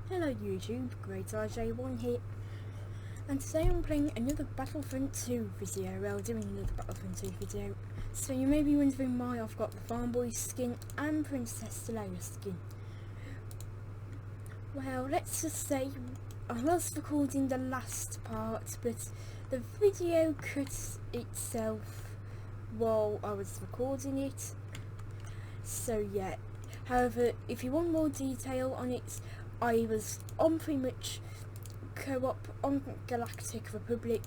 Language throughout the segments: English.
Hello YouTube, GreatRJ1 here, and today I'm playing another Battlefront 2 video, doing another Battlefront 2 video. So you may be wondering why I've got the Farmboy skin and Princess Leia skin. Well, let's just say I was recording the last part, but the video cut itself while I was recording it. So yeah, however, if you want more detail on it, I was on pretty much co-op on Galactic Republic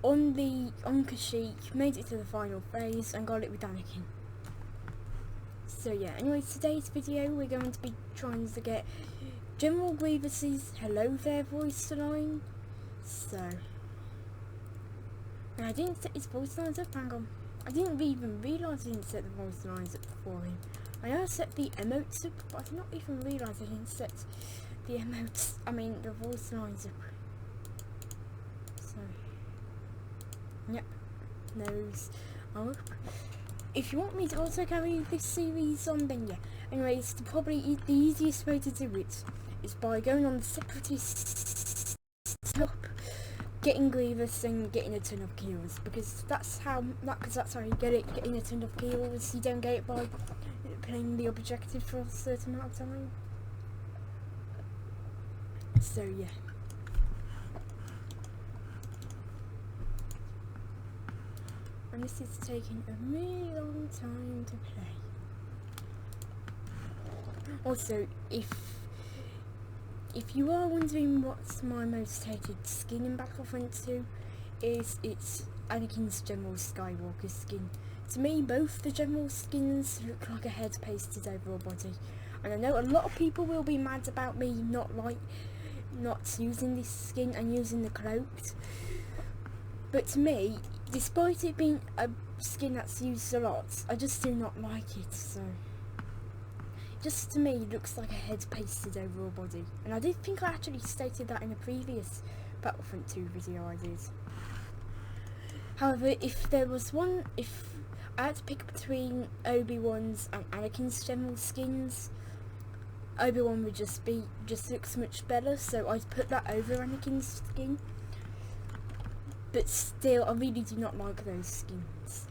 on Kashyyyk, made it to the final phase and got it with Anakin. So yeah, anyway, today's video we're going to be trying to get General Grievous's hello there voice line. So, and I didn't set his voice lines up, hang on. I didn't even realise I didn't set the voice lines up for him. I know I set the emotes up, but I did not even realise I didn't set the emotes, the voice lines up. So, yep, those are up. If you want me to also carry this series on, then yeah. Anyways, probably the easiest way to do it is by going on the Separatist top, getting Grievous and getting a ton of kills, because that's how you get it. Getting a ton of kills, you don't get it by playing the objective for a certain amount of time. So yeah. And this is taking a really long time to play. Also, if you are wondering what's my most hated skin in Battlefront 2, it's Anakin's General Skywalker skin. To me, both the General skins look like a head pasted over a body. And I know a lot of people will be mad about me not using this skin and using the cloaked. But to me, despite it being a skin that's used a lot, I just do not like it. So, just to me, it looks like a head pasted over a body. And I did think I actually stated that in a previous Battlefront 2 video I did. However, if I had to pick between Obi-Wan's and Anakin's general skins, Obi-Wan would just looks much better, so I'd put that over Anakin's skin. But still, I really do not like those skins.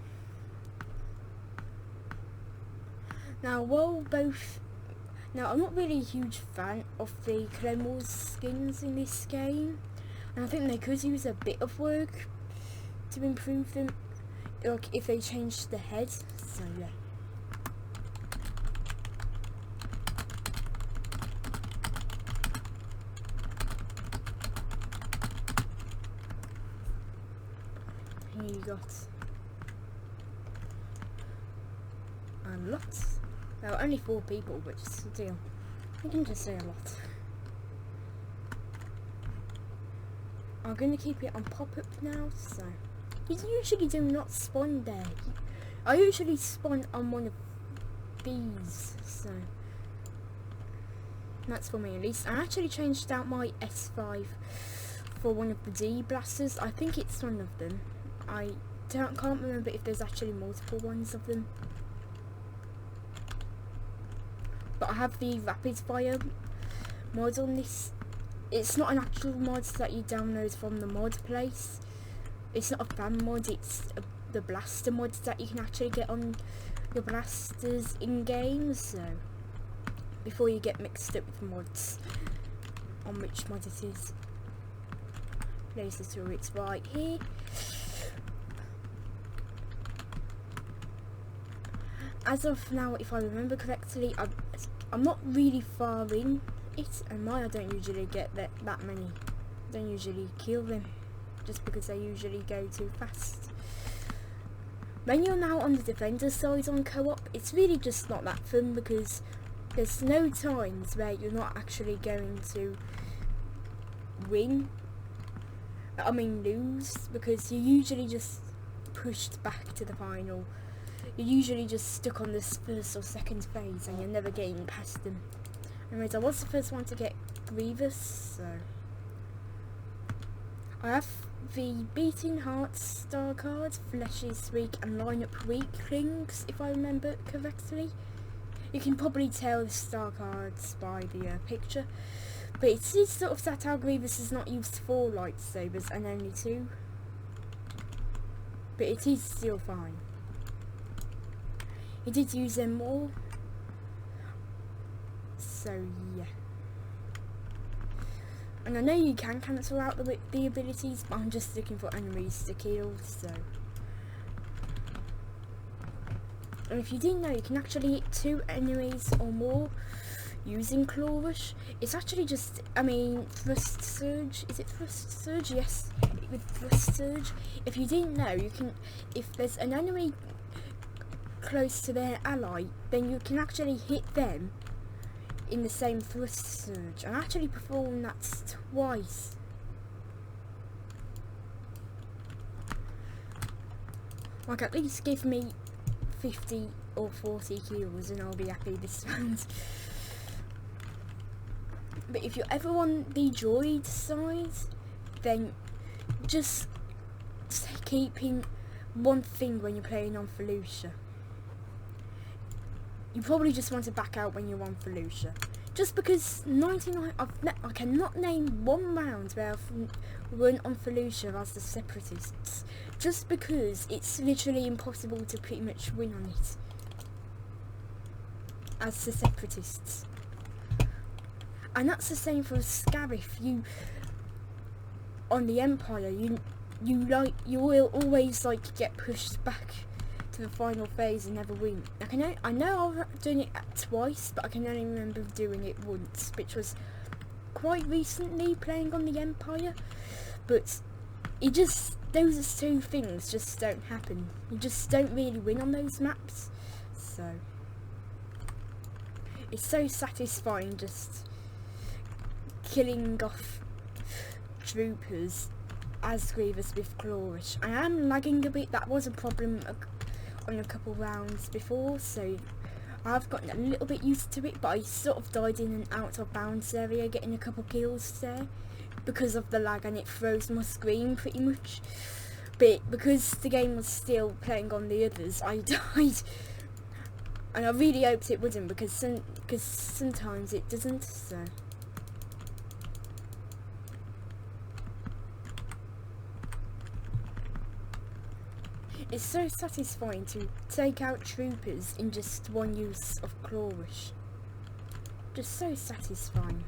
Now, I'm not really a huge fan of the Clone Wars skins in this game, and I think they could use a bit of work to improve them, like if they changed the head. So yeah. Here you got a lot. Well, only 4 people, but still, I can just say a lot. I'm going to keep it on pop-up now, so you usually do not spawn there. I usually spawn on one of these, so that's for me at least. I actually changed out my S5 for one of the D blasters. I think it's one of them. I can't remember if there's actually multiple ones of them. But I have the rapid fire mod on this. It's not an actual mod that you download from the mod place. It's not a fan mod, it's the blaster mod that you can actually get on your blasters in game. So before you get mixed up with mods on which mod it is. Laser turrets right here. As of now, if I remember correctly, I'm not really far in it, and mine I don't usually get that many. I don't usually kill them, just because they usually go too fast. When you're now on the defender side on co-op, it's really just not that fun, because there's no times where you're not actually going to lose, because you're usually just pushed back to the final. You're usually just stuck on this first or second phase and you're never getting past them. Anyways, I was the first one to get Grievous, so I have the Beating Hearts star card, Flesh is weak and Line Up weaklings, if I remember correctly. You can probably tell the star cards by the picture. But it is sort of sad how Grievous is not used 4 lightsabers and only 2. But it is still fine. He did use them more. So yeah. And I know you can cancel out the abilities, but I'm just looking for enemies to kill, so. And if you didn't know, you can actually hit 2 enemies or more using Claw Rush. It's actually just, I mean, Thrust Surge. Is it Thrust Surge? Yes, with Thrust Surge. If you didn't know, you can, if there's an enemy close to their ally, then you can actually hit them in the same Thrust Surge. I actually performed that twice. Like, at least give me 50 or 40 kills and I'll be happy this round. But if you're ever on the droid side, then just keeping one thing when you're playing on Felucia. You probably just want to back out when you're on Felucia. Just because 99, I cannot name one round where I've run on Felucia as the Separatists. Just because it's literally impossible to pretty much win on it as the Separatists. And that's the same for a Scarif. You on the Empire, you will always like get pushed back to the final phase and never win. Like, I know I've done it twice, but I can only remember doing it once, which was quite recently playing on the Empire. But it just, those 2 things just don't happen. You just don't really win on those maps. So it's so satisfying just killing off troopers as Grievous with Claw Rush. I am lagging a bit. That was a problem on a couple rounds before, so I've gotten a little bit used to it, but I sort of died in an out of bounds area getting a couple kills there because of the lag, and it froze my screen pretty much. But because the game was still playing on the others, I died, and I really hoped it wouldn't, because sometimes it doesn't. So it's so satisfying to take out troopers in just one use of Claw Rush. Just so satisfying.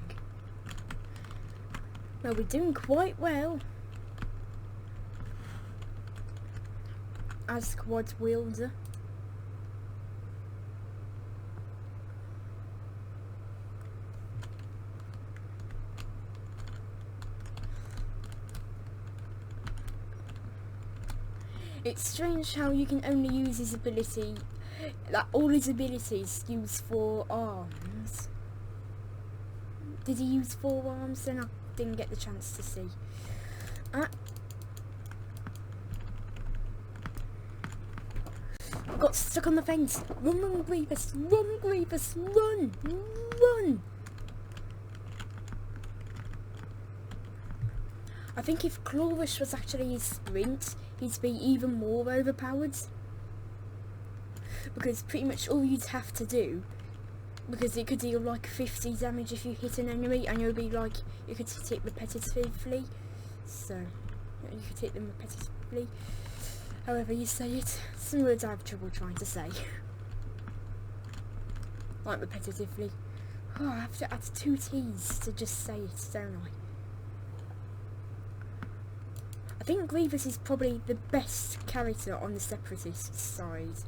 Well, we're doing quite well as squad wielder. It's strange how you can only use his ability, like all his abilities use 4 arms. Did he use 4 arms? Then I didn't get the chance to see. I got stuck on the fence. Run, Grievous! Run, Grievous! Run! Run! I think if Claw Rush was actually his sprint, he'd be even more overpowered. Because pretty much all you'd have to do, because it could deal like 50 damage if you hit an enemy, and you'll be like, you could hit it repetitively. So, you could hit them repetitively. However you say it, some words I have trouble trying to say. Like repetitively. Oh, I have to add 2 T's to just say it, don't I? I think Grievous is probably the best character on the Separatist side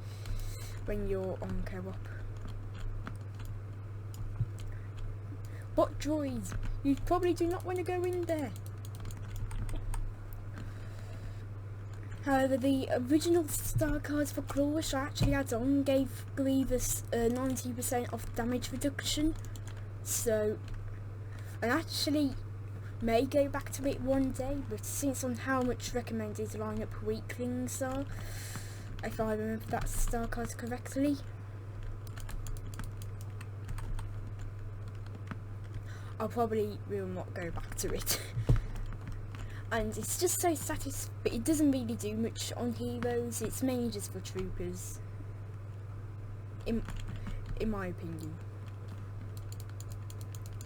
when you're on co-op. What droid? You probably do not want to go in there. However, the original star cards for Claw Rush I actually had on gave Grievous 90% of damage reduction. So, I actually may go back to it one day, but since on how much recommended lineup weaklings are, if I remember that star card correctly, I probably will not go back to it. And it's just so satisfying, but it doesn't really do much on heroes. It's mainly just for troopers, in my opinion.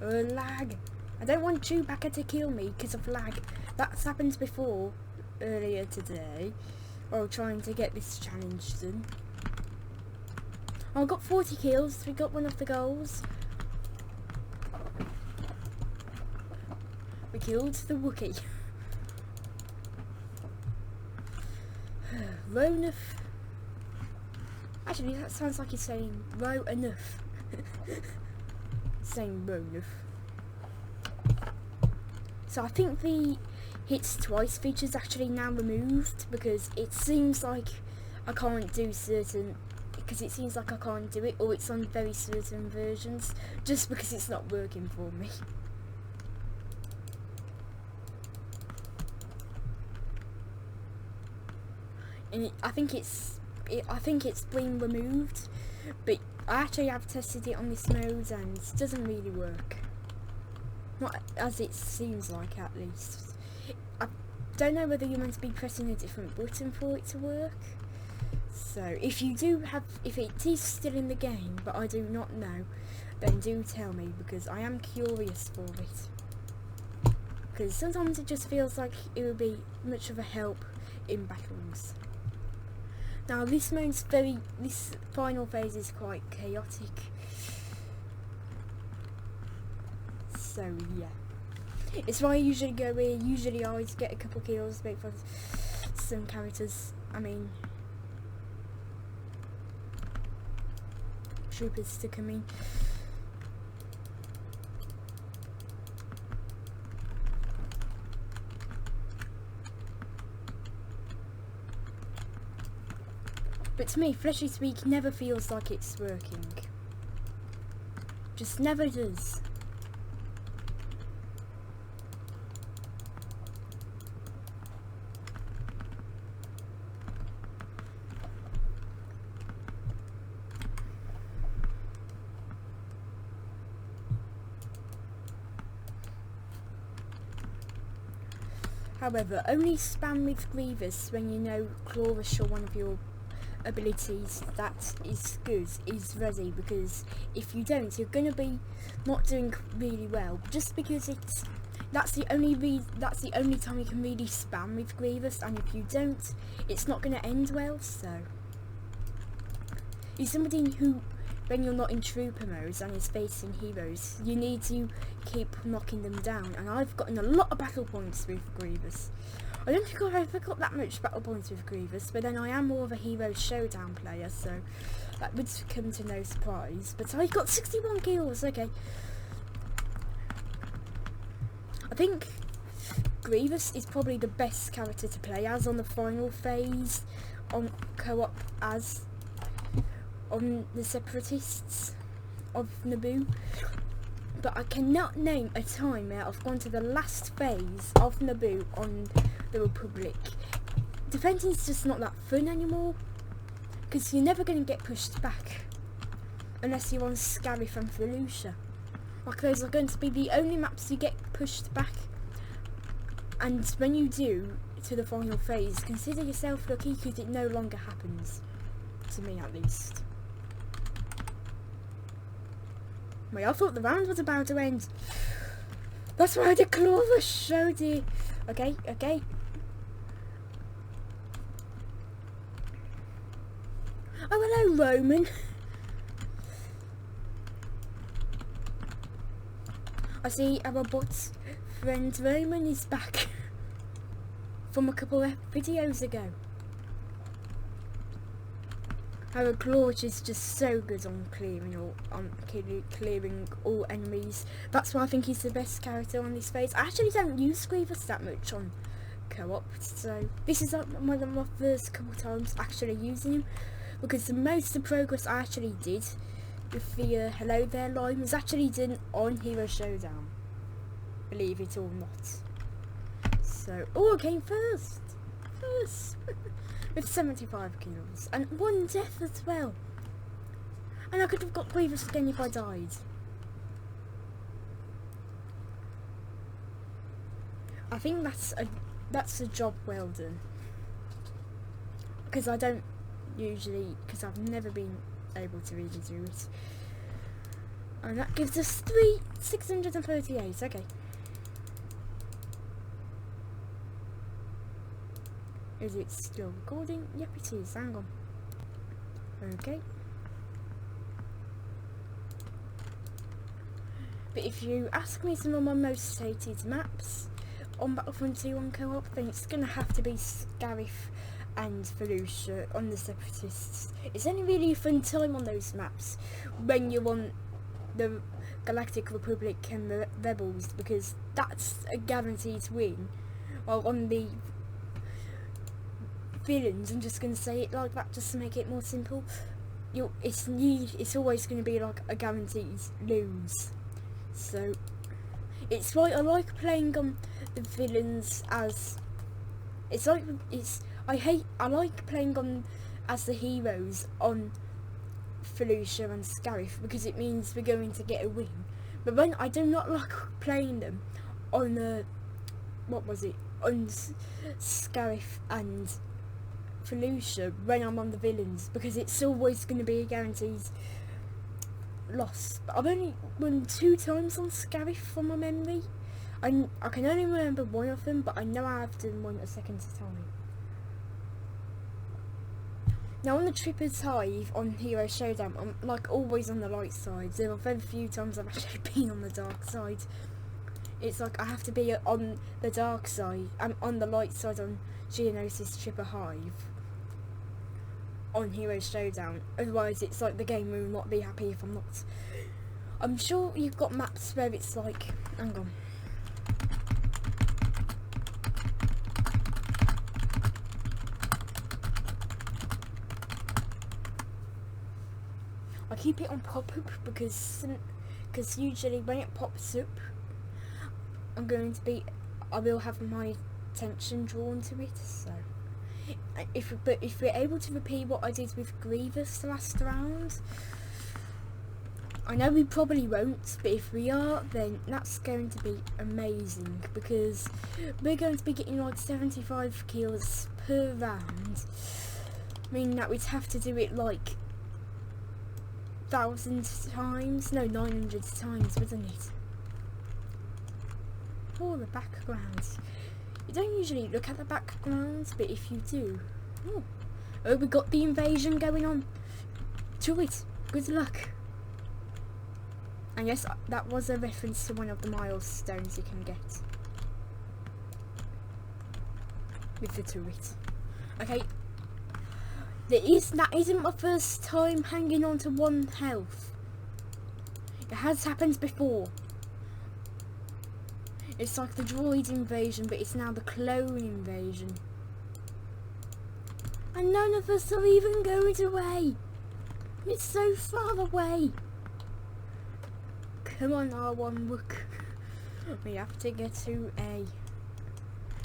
Lag. I don't want Chewbacca to kill me because of lag. That's happened before, earlier today, while trying to get this challenge done. Oh, I got 40 kills. We got one of the goals. We killed the Wookiee. Ronuf. Actually, that sounds like he's saying row enough. Saying Ronuf. So I think the hits twice feature is actually now removed because it seems like I can't do certain. Because it seems like I can't do it, or it's on very certain versions, just because it's not working for me. And I think it's been removed, but I actually have tested it on this mode and it doesn't really work. Not as it seems like, at least. I don't know whether you're meant to be pressing a different button for it to work. So if you do have, if it is still in the game, but I do not know, then do tell me, because I am curious for it. Because sometimes it just feels like it would be much of a help in battles. Now this final phase is quite chaotic. So yeah. It's why I usually go here, usually I always get a couple kills, wait for some characters, troopers to come in. But to me, Fleshy Speak never feels like it's working. Just never does. However, only spam with Grievous when you know Clawrush or one of your abilities that is good is ready, because if you don't, you're going to be not doing really well, just because that's the only time you can really spam with Grievous, and if you don't, it's not going to end well. So he's somebody who, when you're not in trooper mode and is facing heroes, you need to keep knocking them down, and I've gotten a lot of battle points with Grievous. I don't think I've ever got that much battle points with Grievous, but then I am more of a hero showdown player, so that would come to no surprise. But I got 61 kills, okay. I think Grievous is probably the best character to play as on the final phase, on co-op as on the Separatists of Naboo. But I cannot name a time where I've gone to the last phase of Naboo on the Republic. Defending is just not that fun anymore, because you're never going to get pushed back unless you're on Scarif and Felucia. Like, those are going to be the only maps you get pushed back, and when you do to the final phase, consider yourself lucky, because it no longer happens, to me at least. Wait, I thought the round was about to end. That's why the Clawrush showed it. Okay, okay. Oh, hello, Roman. I see our bot friend Roman is back from a couple of videos ago. Our Clawrush is just so good on clearing all enemies. That's why I think he's the best character on this phase. I actually don't use Grievous that much on co-op, so this is one of my first couple times actually using him, because the most of progress I actually did with the Hello There line was actually done on Hero Showdown, believe it or not. So, I came first. With 75 kills and 1 death as well, and I could have got Grievous again if I died. I think that's a job well done, because I don't usually, because I've never been able to really do it. And that gives us 638. Okay. Is it still recording? Yep, it is. Hang on. Okay. But if you ask me some of my most hated maps on Battlefront 2 on co-op, then it's going to have to be Scarif and Felucia on the Separatists. It's only really a fun time on those maps when you want the Galactic Republic and the Rebels, because that's a guaranteed win. While on the villains, I'm just going to say it like that just to make it more simple, it's always going to be like a guaranteed lose. So it's why I like playing on the villains as I like playing on as the heroes on Felucia and Scarif, because it means we're going to get a win. But when I do not like playing them on on Scarif and Felucia when I'm on the villains, because it's always going to be a guaranteed loss. But I've only won 2 times on Scarif from my memory. I can only remember one of them, but I know I have done one a second time. Now on the Tripper's Hive on Hero Showdown, I'm like always on the light side. There are very few times I've actually been on the dark side. It's like I have to be on the dark side. I'm on the light side on Geonosis Tripper Hive on Hero Showdown. Otherwise it's like the game will not be happy if I'm not. I'm sure you've got maps where it's like, hang on. I keep it on pop-up because usually when it pops up, I will have my attention drawn to it. So, if we're able to repeat what I did with Grievous last round, I know we probably won't, but if we are, then that's going to be amazing, because we're going to be getting like 75 kills per round, meaning that we'd have to do it like 1,000 times, no, 900 times, wouldn't it? Oh, the backgrounds. You don't usually look at the backgrounds, but if you do, oh, we got the invasion going on. To it. Good luck. And yes, that was a reference to one of the milestones you can get with the turret. Okay. That isn't my first time hanging on to 1 health. It has happened before. It's like the droid invasion, but it's now the clone invasion. And none of us are even going away. It's so far away. Come on, R1 Rook. We have to get to A.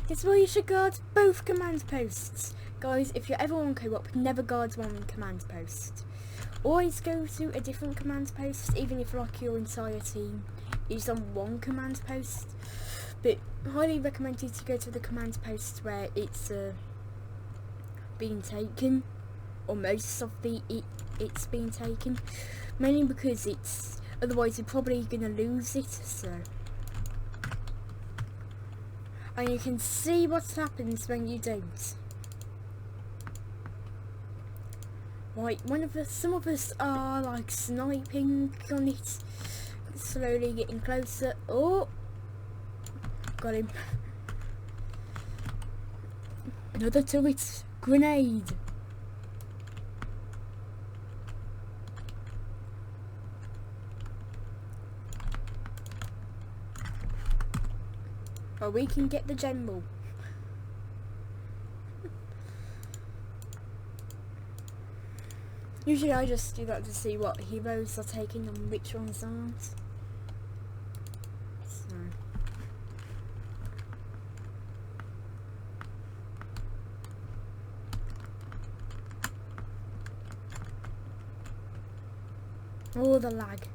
It's where you should guard both command posts. Guys, if you're ever on co-op, never guard 1 command post. Always go to a different command post, even if like your entire team is on 1 command post. But highly recommended to go to the command post where it's being taken, or most of it's being taken. Mainly because otherwise you're probably gonna lose it. So, and you can see what happens when you don't. Right, some of us are like sniping on it, slowly getting closer. Oh, got him. Another turret grenade. Oh, we can get the general. Usually I just do that to see what heroes are taking and which ones aren't. So. Oh, the lag.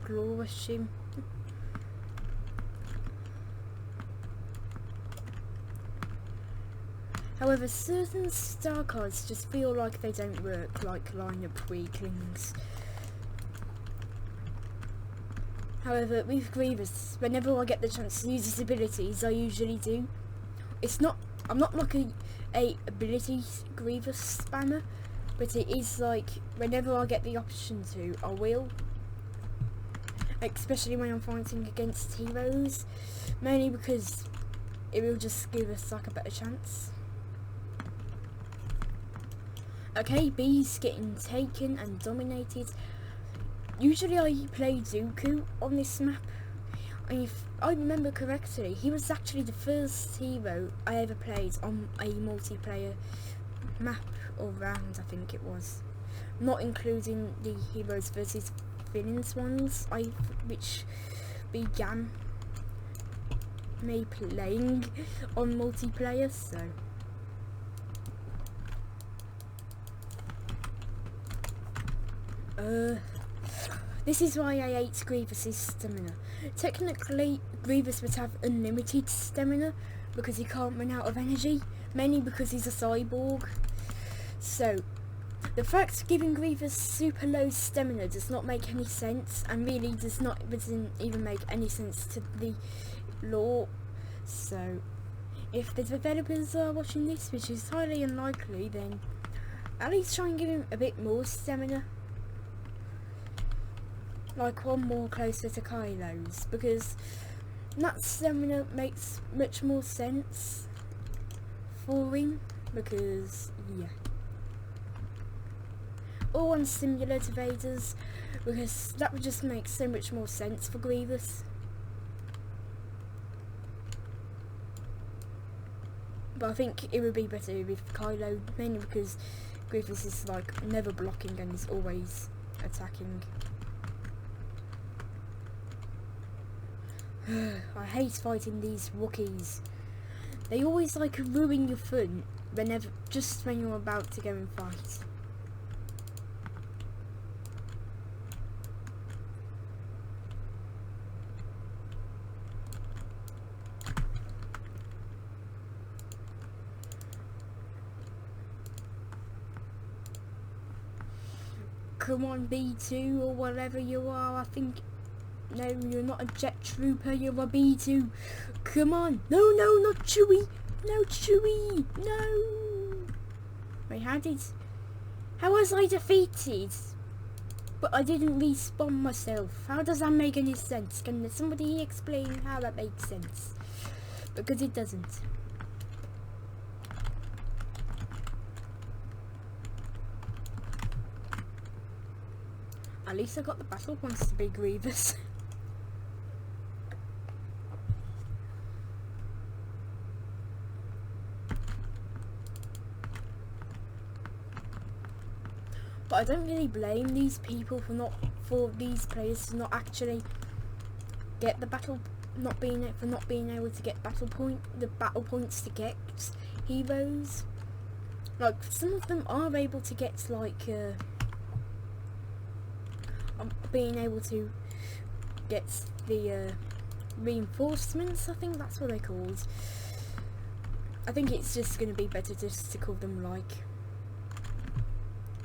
Glorious him. However, certain star cards just feel like they don't work, like lineup weaklings. However, with Grievous, whenever I get the chance to use his abilities, I usually do. I'm not like a ability Grievous spammer, but it is like, whenever I get the option to, I will. Especially when I'm fighting against heroes, mainly because it will just give us like a better chance. Okay, B's getting taken and dominated. Usually I play Dooku on this map. If I remember correctly, he was actually the first hero I ever played on a multiplayer map or round, I think it was. Not including the Heroes versus Villains ones, which began me playing on multiplayer, so. This is why I hate Grievous's stamina. Technically, Grievous would have unlimited stamina because he can't run out of energy, mainly because he's a cyborg. So, the fact giving Grievous super low stamina does not make any sense, and really doesn't even make any sense to the lore. So, if the developers are watching this, which is highly unlikely, then at least try and give him a bit more stamina. Like one more closer to Kylo's, because that stamina makes much more sense for him, because yeah. Or one similar to Vader's, because that would just make so much more sense for Grievous. But I think it would be better with Kylo, mainly because Grievous is like never blocking and is always attacking. I hate fighting these Wookiees. They always like ruin your fun just when you're about to go and fight. Come on, B2 or whatever you are, I think. No, you're not a jet trooper, you're a B2. Come on. No, not Chewie. No, Chewie. No. Wait, how was I defeated? But I didn't respawn myself. How does that make any sense? Can somebody explain how that makes sense? Because it doesn't. At least I got the battle points to be Grievous. But I don't really blame these people for these players to not actually get the not being able to get the battle points to get heroes. Like some of them are able to get like being able to get the reinforcements, I think that's what they're called. I think it's just going to be better just to call them like,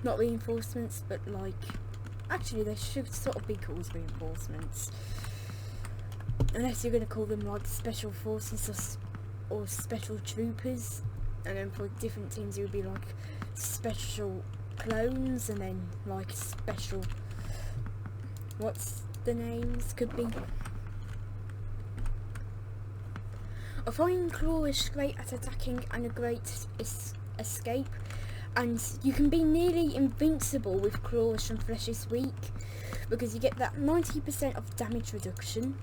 not reinforcements, but like, actually they should sort of be called reinforcements. Unless you're going to call them like special forces or special troopers, and then for different teams it would be like special clones, and then like special, what's the names could be. I find Clawish great at attacking and a great escape, and you can be nearly invincible with Clawish and Flesh is weak, because you get that 90% of damage reduction.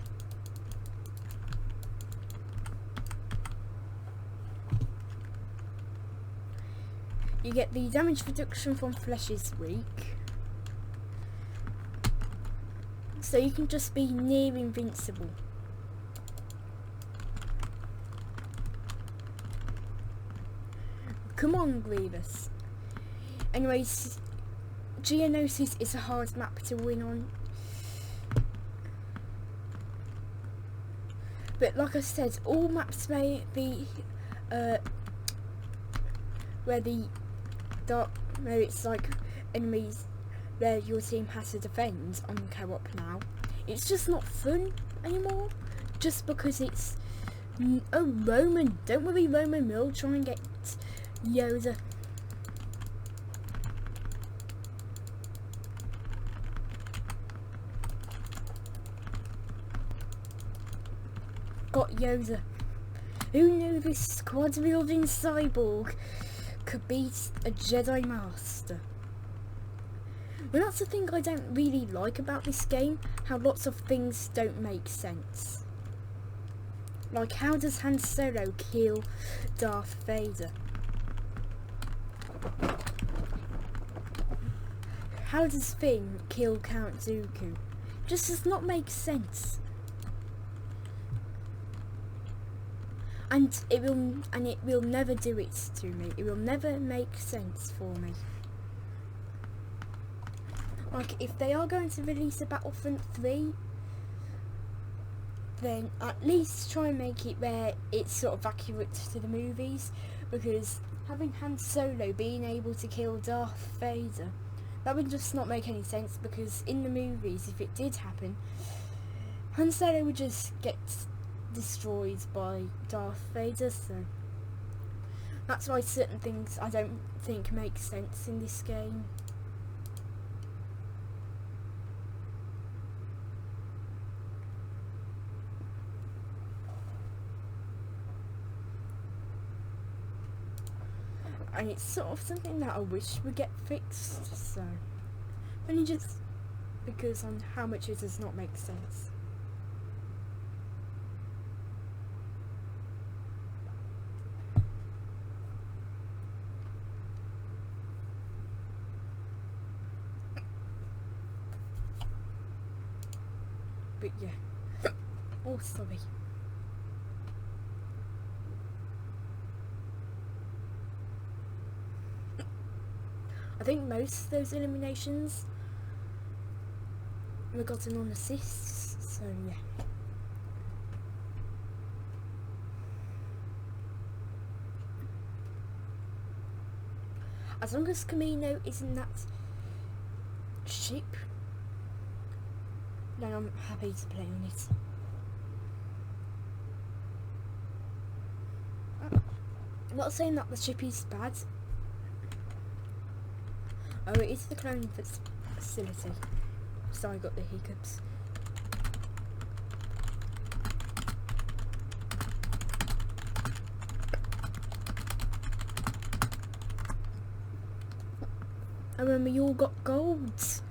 You get the damage reduction from Flesh is weak, so you can just be near invincible. Come on, Grievous. Anyways, Geonosis is a hard map to win on. But like I said, all maps may be where where it's like enemies where your team has to defend on co-op now. It's just not fun anymore, just because it's Roman. Don't worry, Roman will try and get Yoda. Got Yoda. Who knew this squad-wielding cyborg could beat a Jedi Master? Well, that's the thing I don't really like about this game, how lots of things don't make sense. Like, how does Han Solo kill Darth Vader? How does Finn kill Count Dooku? Just does not make sense. And it will never do it to me. It will never make sense for me. Like, if they are going to release a Battlefront 3, then at least try and make it where it's sort of accurate to the movies, because having Han Solo being able to kill Darth Vader, that would just not make any sense, because in the movies, if it did happen, Han Solo would just get destroyed by Darth Vader, so that's why certain things I don't think make sense in this game. And it's sort of something that I wish would get fixed, so only just because on how much it does not make sense. But yeah. Oh, sorry. I think most of those eliminations were gotten on assists, so yeah. As long as Camino isn't that ship, then I'm happy to play on it. I'm not saying that the ship is bad. Oh, it is the clone facility. So I got the hiccups. And then we all got golds.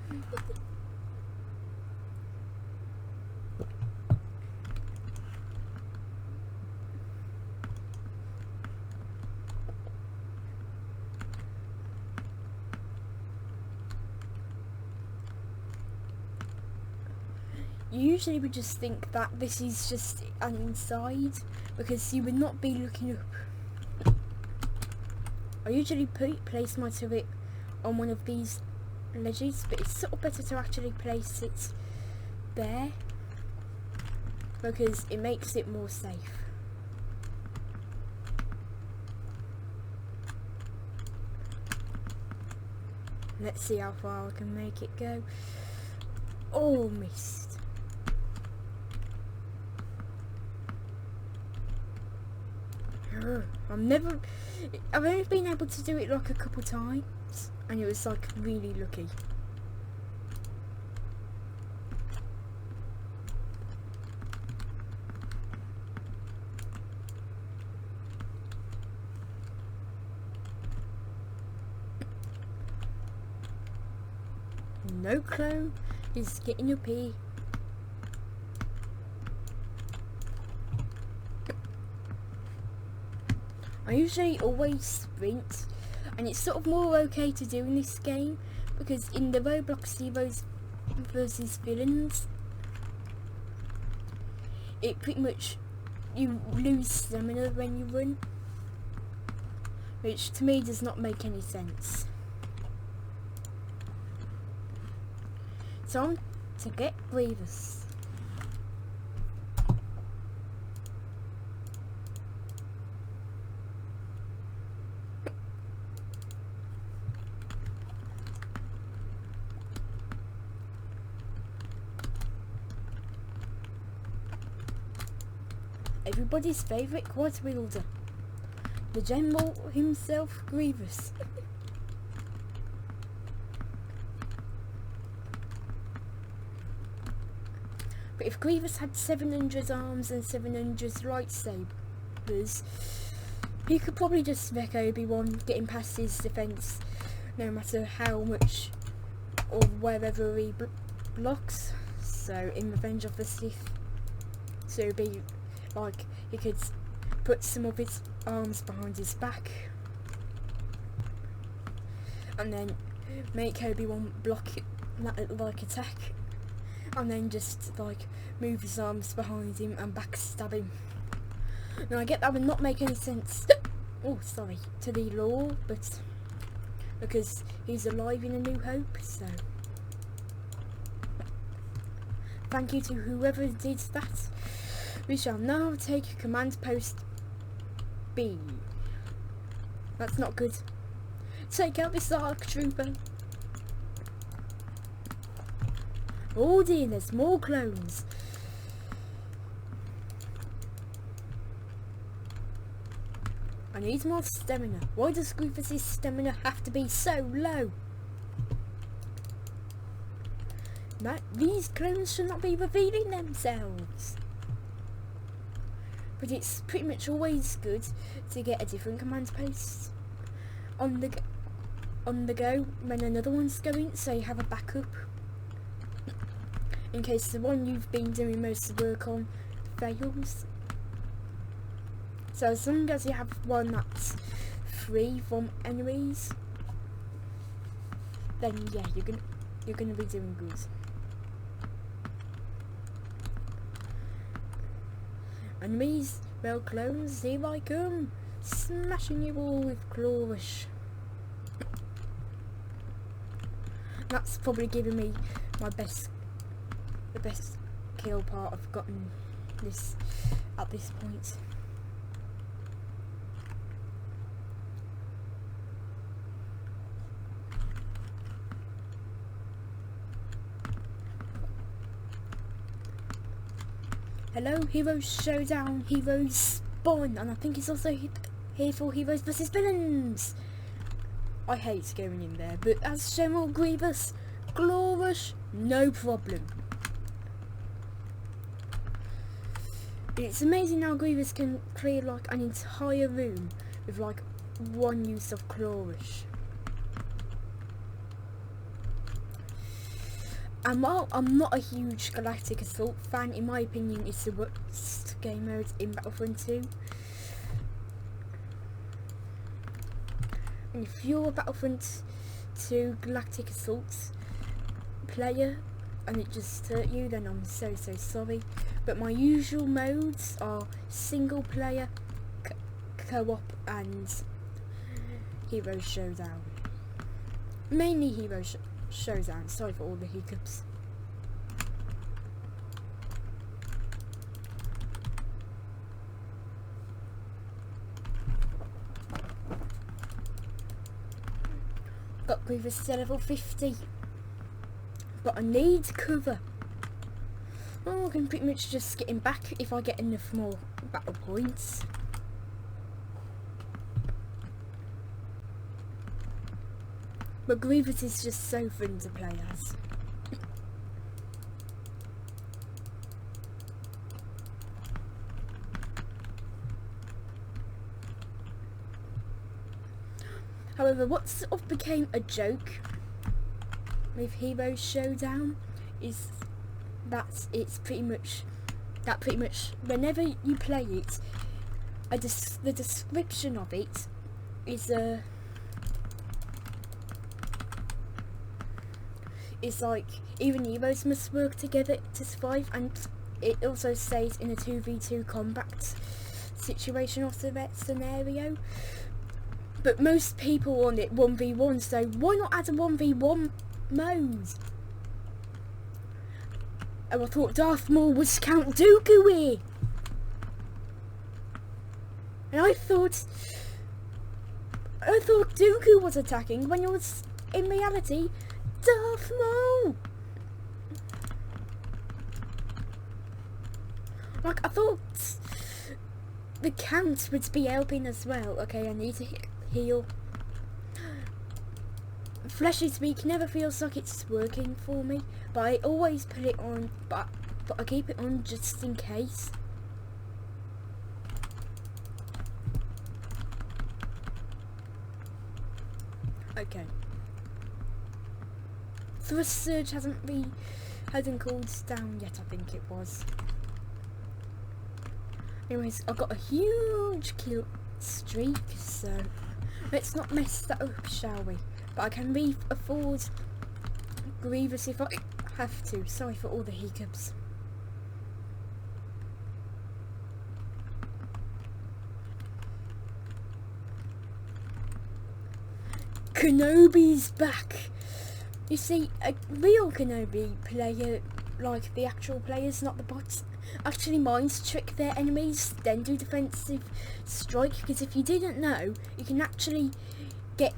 You usually would just think that this is just an inside, because you would not be looking up. I usually place my turret on one of these ledges, but it's sort of better to actually place it there, because it makes it more safe. Let's see how far I can make it go. Oh, missed. I've only been able to do it like a couple times, and it was like really lucky. No clone is getting up here. I usually always sprint, and it's sort of more okay to do in this game, because in the Roblox Heroes versus Villains, it pretty much, you lose stamina when you run, which to me does not make any sense. Time to get Grievous. everybody's favourite quad wielder, the general himself, Grievous. But if Grievous had 700 arms and 700 lightsabers, he could probably just wreck Obi-Wan, getting past his defence, no matter how much or wherever he blocks. So in Revenge of the Sith, so it'd be like he could put some of his arms behind his back and then make Obi-Wan block that like attack, and then just like move his arms behind him and backstab him. Now I get that would not make any sense to the lore, but because he's alive in A New Hope, so thank you to whoever did that. We shall now take command post B. That's not good. Take out this ARC trooper. Oh dear, there's more clones. I need more stamina. Why does Grievous' stamina have to be so low? These clones should not be revealing themselves. But it's pretty much always good to get a different command post on the go when another one's going, so you have a backup in case the one you've been doing most of the work on fails. So as long as you have one that's free from enemies, then yeah, you're gonna be doing good. Enemies, well, clones, here I come, smashing you all with clawish. That's probably giving me the best kill part I've gotten this at this point. Hello, Heroes Showdown, Heroes Spawn, and I think it's also here for Heroes vs Villains. I hate going in there, but as General Grievous, glorious, no problem. It's amazing how Grievous can clear like an entire room with like one use of Clawish. And while I'm not a huge Galactic Assault fan, in my opinion it's the worst game mode in Battlefront 2. And if you're a Battlefront 2 Galactic Assault player and it just hurt you, then I'm so sorry. But my usual modes are single player, co-op and Hero Showdown. Mainly Hero Showdown, sorry for all the hiccups. Got Grievous to level 50, but I need cover. Oh, I can pretty much just get him back if I get enough more battle points. But Grievous is just so fun to play as. However, what sort of became a joke with Hero Showdown is that it's pretty much whenever you play it, the description of it is it's like even heroes must work together to survive, and it also stays in a 2v2 combat situation or scenario. But most people on it 1v1, so why not add a 1v1 mode? Oh, I thought Darth Maul was Count Dooku here. And I thought Dooku was attacking when it was in reality Darth Maul. Like I thought the count would be helping as well. Okay, I need to heal. Flesh's Week never feels like it's working for me, but I always put it on, but I keep it on just in case. Okay. Thrust Surge hasn't cooled down yet, I think it was. Anyways, I've got a huge kill streak, so let's not mess that up, shall we? But I can afford Grievous if I have to. Sorry for all the hiccups. Kenobi's back. You see, a real Kenobi player, like the actual players, not the bots, actually minds trick their enemies, then do defensive strike. Because if you didn't know, you can actually get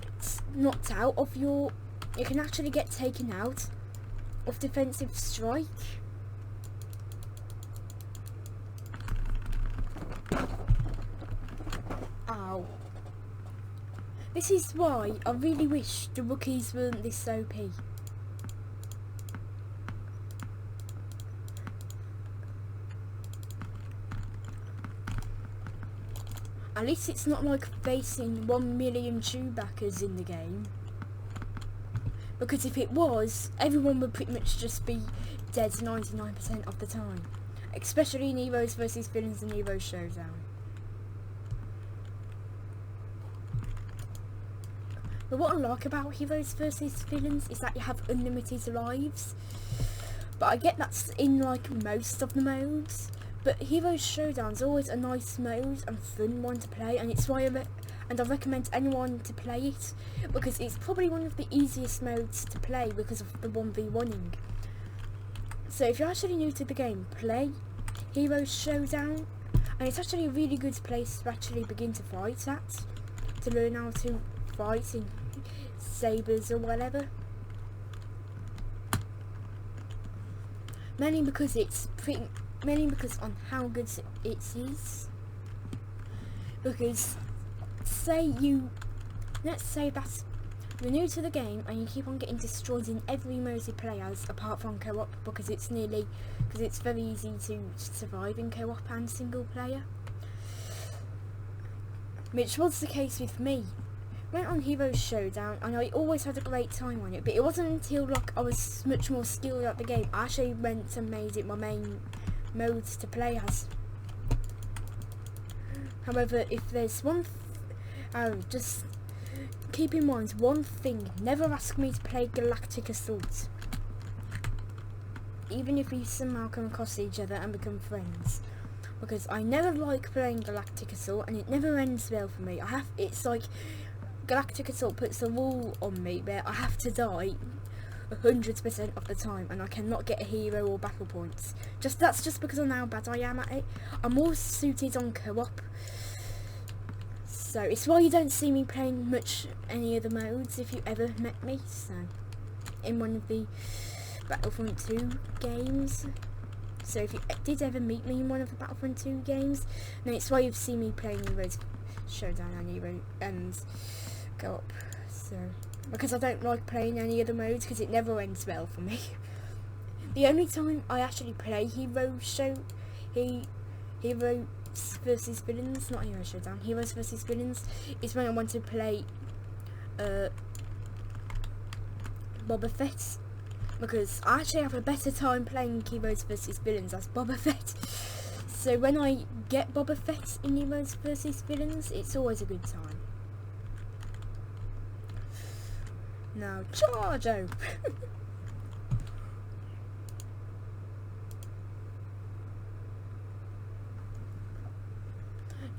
knocked out of you can actually get taken out of defensive strike. Ow. This is why I really wish the rookies weren't this OP. At least it's not like facing 1 million Chewbaccas in the game. Because if it was, everyone would pretty much just be dead 99% of the time. Especially in Heroes vs Villains and Heroes Showdown. But what I like about Heroes vs Villains is that you have unlimited lives. But I get that's in like most of the modes. But Heroes Showdown's always a nice mode and fun one to play, and it's why I recommend anyone to play it, because it's probably one of the easiest modes to play because of the 1v1ing. So if you're actually new to the game, play Heroes Showdown, and it's actually a really good place to actually begin to fight at, to learn how to fight in sabers or whatever. Mainly because on how good it is. Because let's say that you're new to the game and you keep on getting destroyed in every mode you play as, apart from co-op, because it's very easy to survive in co-op and single player, which was the case with me. Went on Heroes Showdown and I always had a great time on it, but it wasn't until like I was much more skilled at the game I actually went and made it my main modes to play as. However, if there's just keep in mind one thing: never ask me to play Galactic Assault, even if we somehow come across each other and become friends, because I never like playing Galactic Assault and it never ends well for me. It's like Galactic Assault puts a rule on me where I have to die 100% of the time and I cannot get a hero or battle points. That's just because of how bad I am at it. I'm more suited on co-op, so it's why you don't see me playing much any other modes if you ever met me. So in one of the Battlefront 2 games, so if you did ever meet me in one of the Battlefront 2 games, then it's why you've seen me playing Heroes Showdown and co-op. So because I don't like playing any other modes because it never ends well for me. The only time I actually play Heroes vs Villains, not Heroes Showdown, Heroes vs Villains, is when I want to play Boba Fett, because I actually have a better time playing Heroes vs Villains as Boba Fett. So when I get Boba Fett in Heroes vs Villains, it's always a good time. Now charge out!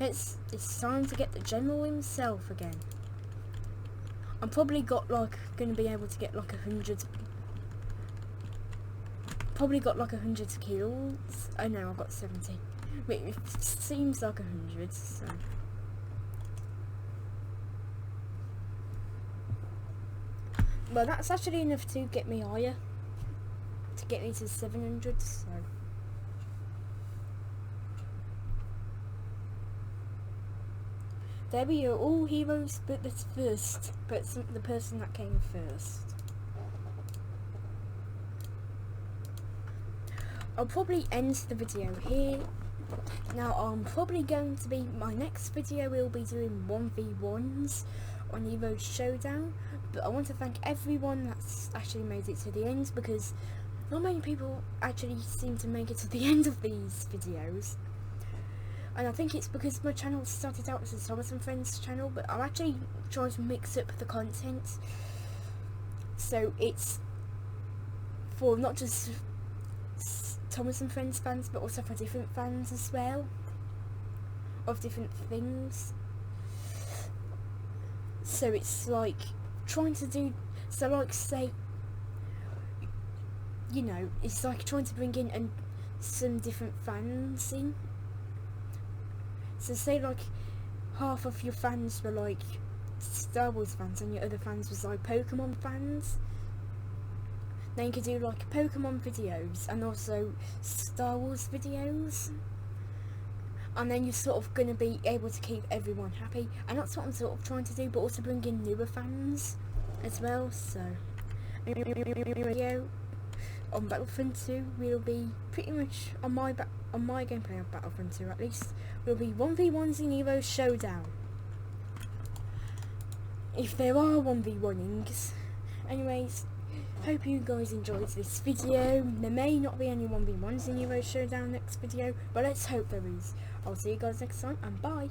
It's time to get the General himself again. I'm probably gonna be able to get like 100. Probably got like 100 kills. Oh no, I've got 70. Wait, it seems like 100. So. Well, that's actually enough to get me higher. To get me to 700. So. There we are, all heroes but the the person that came first. I'll probably end the video here. Now I'm probably going to be, my next video will be doing 1v1s on Evo Showdown, but I want to thank everyone that's actually made it to the end, because not many people actually seem to make it to the end of these videos. And I think it's because my channel started out as a Thomas and Friends channel, but I'm actually trying to mix up the content, so it's for not just Thomas and Friends fans, but also for different fans as well, of different things. So it's like trying to do, so like say, you know, it's like trying to bring in some different fans in. So say like half of your fans were like Star Wars fans and your other fans was like Pokemon fans. Then you could do like Pokemon videos and also Star Wars videos. And then you're sort of going to be able to keep everyone happy. And that's what I'm sort of trying to do, but also bring in newer fans as well. So, video on Battlefront 2 will be pretty much on my gameplay of Battlefront 2 at least. Will be 1v1s in Evo Showdown. If there are 1v1ings. Anyways, hope you guys enjoyed this video. There may not be any 1v1s in Evo Showdown next video, but let's hope there is. I'll see you guys next time, and bye.